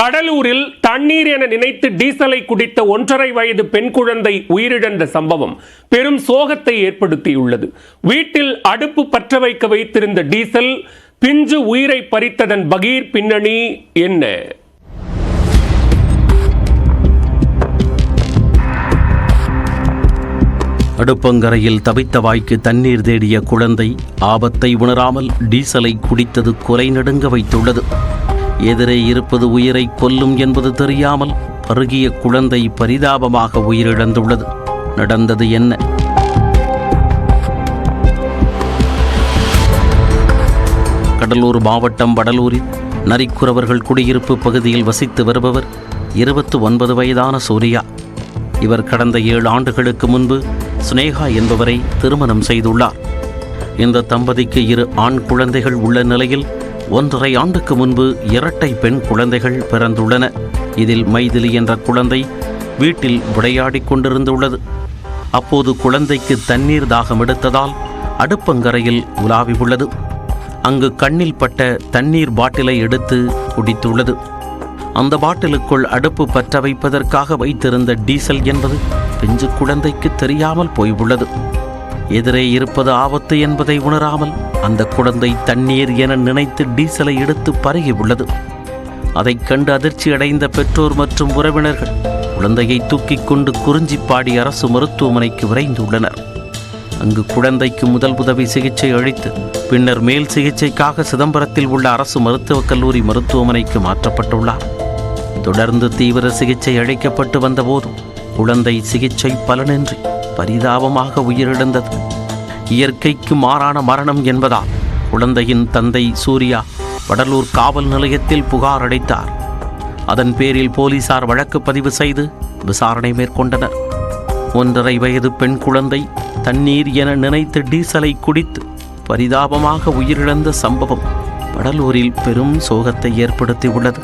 கடலூரில் தண்ணீர் என நினைத்து டீசலை குடித்த 1.5 வயது பெண் குழந்தை உயிரிழந்த சம்பவம் பெரும் சோகத்தை ஏற்படுத்தியுள்ளது. வீட்டில் அடுப்பு பற்ற வைக்க வைத்திருந்த டீசல் பிஞ்சு உயிரை பறித்ததன் பகீர் பின்னணி என்ன? அடுப்பங்கரையில் தவித்த வாய்க்கு தண்ணீர் தேடிய குழந்தை ஆபத்தை உணராமல் டீசலை குடித்தது கொலை நடுங்க வைத்துள்ளது. எதிரே இருப்பது உயிரை கொல்லும் என்பது தெரியாமல் பருகிய குழந்தை பரிதாபமாக உயிரிழந்துள்ளது. நடந்தது என்ன? கடலூர் மாவட்டம் வடலூரில் நரிக்குறவர்கள் குடியிருப்பு பகுதியில் வசித்து வருபவர் 29 வயதான சூர்யா. இவர் கடந்த 7 ஆண்டுகளுக்கு முன்பு சுனேகா என்பவரை திருமணம் செய்துள்ளார். இந்த தம்பதிக்கு 2 ஆண் குழந்தைகள் உள்ள நிலையில் 1.5 ஆண்டுக்கு முன்பு இரட்டை பெண் குழந்தைகள் பிறந்துள்ளன. இதில் மைதிலி என்ற குழந்தை வீட்டில் விளையாடிக் கொண்டிருந்துள்ளது. அப்போது குழந்தைக்கு தண்ணீர் தாகம் எடுத்ததால் அடுப்பங்கரையில் உலாவி உள்ளது. அங்கு கண்ணில் பட்ட தண்ணீர் பாட்டிலை எடுத்து குடித்துள்ளது. அந்த பாட்டிலுக்குள் அடுப்பு பற்ற வைப்பதற்காக வைத்திருந்த டீசல் என்பது பிஞ்சு குழந்தைக்கு தெரியாமல் போய்வுள்ளது. எதிரே இருப்பது ஆபத்து என்பதை உணராமல் அந்த குழந்தை தண்ணீர் என நினைத்து டீசலை எடுத்து பருகியுள்ளது. அதைக் கண்டு அதிர்ச்சி அடைந்த பெற்றோர் மற்றும் உறவினர்கள் குழந்தையை தூக்கிக் கொண்டு குறிஞ்சிப்பாடி அரசு மருத்துவமனைக்கு விரைந்துள்ளனர். அங்கு குழந்தைக்கு முதல் உதவி சிகிச்சை அளித்து பின்னர் மேல் சிகிச்சைக்காக சிதம்பரத்தில் உள்ள அரசு மருத்துவக் கல்லூரி மருத்துவமனைக்கு மாற்றப்பட்டுள்ளார். தொடர்ந்து தீவிர சிகிச்சை அளிக்கப்பட்டு வந்தபோதும் குழந்தை சிகிச்சை பலனின்றி பரிதாபமாக உயிரிழந்தது. இயற்கைக்கு மாறான மரணம் என்பதால் குழந்தையின் தந்தை சூர்யா வடலூர் காவல் நிலையத்தில் புகார் அளித்தார். அதன் பேரில் போலீசார் வழக்கு பதிவு செய்து விசாரணை மேற்கொண்டனர். 1.5 வயது பெண் குழந்தை தண்ணீர் என நினைத்து டீசலை குடித்து பரிதாபமாக உயிரிழந்த சம்பவம் வடலூரில் பெரும் சோகத்தை ஏற்படுத்தியுள்ளது.